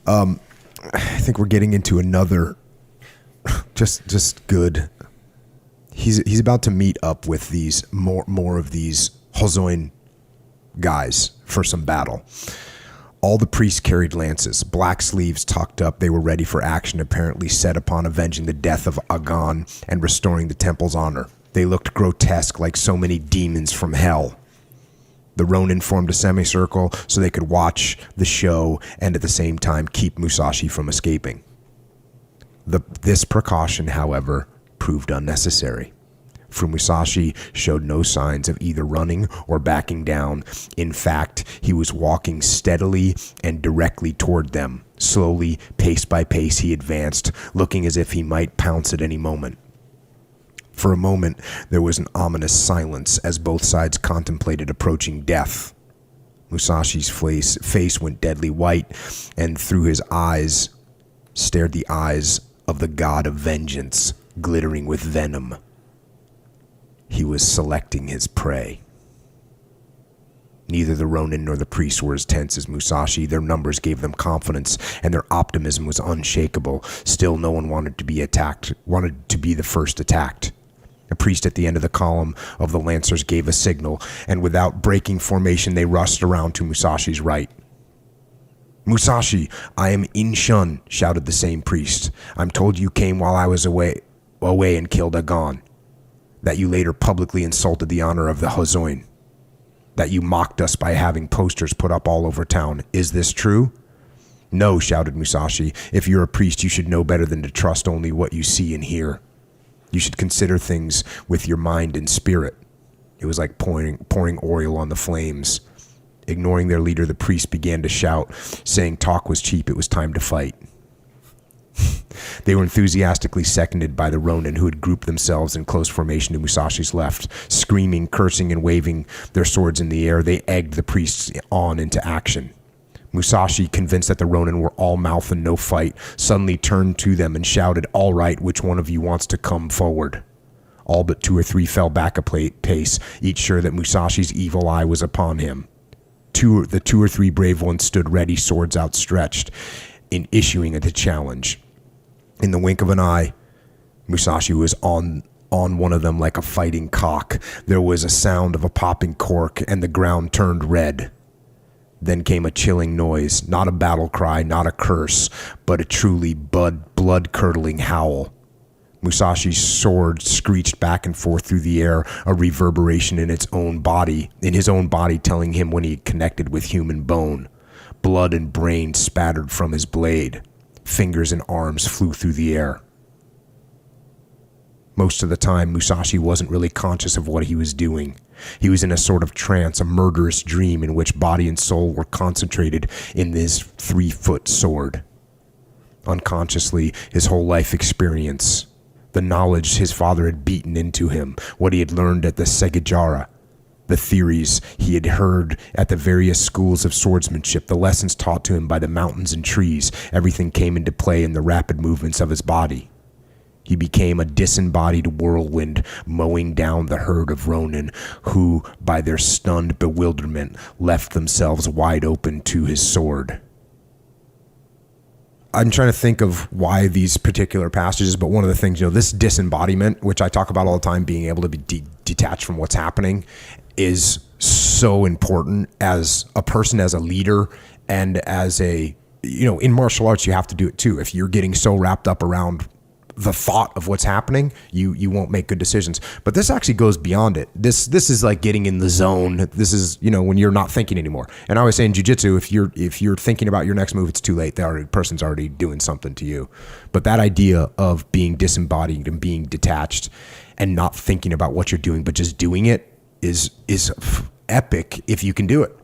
I think we're getting into another just good. He's about to meet up with these more of these Hozoin guys for some battle. All the priests carried lances, black sleeves tucked up. They were ready for action, apparently set upon avenging the death of Agon and restoring the temple's honor. They looked grotesque, like so many demons from hell. The Ronin formed a semicircle so they could watch the show and at the same time keep Musashi from escaping. This precaution, however, proved unnecessary. For Musashi showed no signs of either running or backing down. In fact, he was walking steadily and directly toward them. Slowly, pace by pace, he advanced, looking as if he might pounce at any moment. For a moment, there was an ominous silence as both sides contemplated approaching death. Musashi's face went deadly white, and through his eyes stared the eyes of the god of vengeance, glittering with venom. He was selecting his prey. Neither the Ronin nor the priests were as tense as Musashi. Their numbers gave them confidence, and their optimism was unshakable. Still, no one wanted to be the first attacked. A priest at the end of the column of the Lancers gave a signal, and without breaking formation, they rushed around to Musashi's right. "Musashi, I am Inshun," shouted the same priest. "I'm told you came while I was away and killed Agon. That you later publicly insulted the honor of the Hozoin. That you mocked us by having posters put up all over town. Is this true?" "No," shouted Musashi. "If you're a priest, you should know better than to trust only what you see and hear. You should consider things with your mind and spirit." It was like pouring oil on the flames. Ignoring their leader, the priest began to shout, saying talk was cheap, it was time to fight. They were enthusiastically seconded by the Ronin, who had grouped themselves in close formation to Musashi's left. Screaming, cursing, and waving their swords in the air, they egged the priests on into action. Musashi, convinced that the Ronin were all mouth and no fight, suddenly turned to them and shouted, "All right, which one of you wants to come forward?" All but 2 or 3 fell back a pace, each sure that Musashi's evil eye was upon him. The 2 or 3 brave ones stood ready, swords outstretched, in issuing the challenge. In the wink of an eye, Musashi was on one of them like a fighting cock. There was a sound of a popping cork, and the ground turned red. Then came a chilling noise, not a battle cry, not a curse, but a truly blood-curdling howl. Musashi's sword screeched back and forth through the air, a reverberation in his own body, telling him when he had connected with human bone. Blood and brain spattered from his blade. Fingers and arms flew through the air. Most of the time, Musashi wasn't really conscious of what he was doing. He was in a sort of trance, a murderous dream in which body and soul were concentrated in this 3-foot sword. Unconsciously, his whole life experience, the knowledge his father had beaten into him, what he had learned at the Segajara, the theories he had heard at the various schools of swordsmanship, the lessons taught to him by the mountains and trees, everything came into play in the rapid movements of his body. He became a disembodied whirlwind, mowing down the herd of Ronin, who, by their stunned bewilderment, left themselves wide open to his sword. I'm trying to think of why these particular passages, but one of the things, this disembodiment, which I talk about all the time, being able to be detached from what's happening, is so important as a person, as a leader, and as in martial arts, you have to do it too. If you're getting so wrapped up around the thought of what's happening, you won't make good decisions. But this actually goes beyond it. This is like getting in the zone. This is, when you're not thinking anymore. And I always say in jiu-jitsu, if you're thinking about your next move, it's too late. The person's already doing something to you. But that idea of being disembodied and being detached and not thinking about what you're doing, but just doing it is epic if you can do it.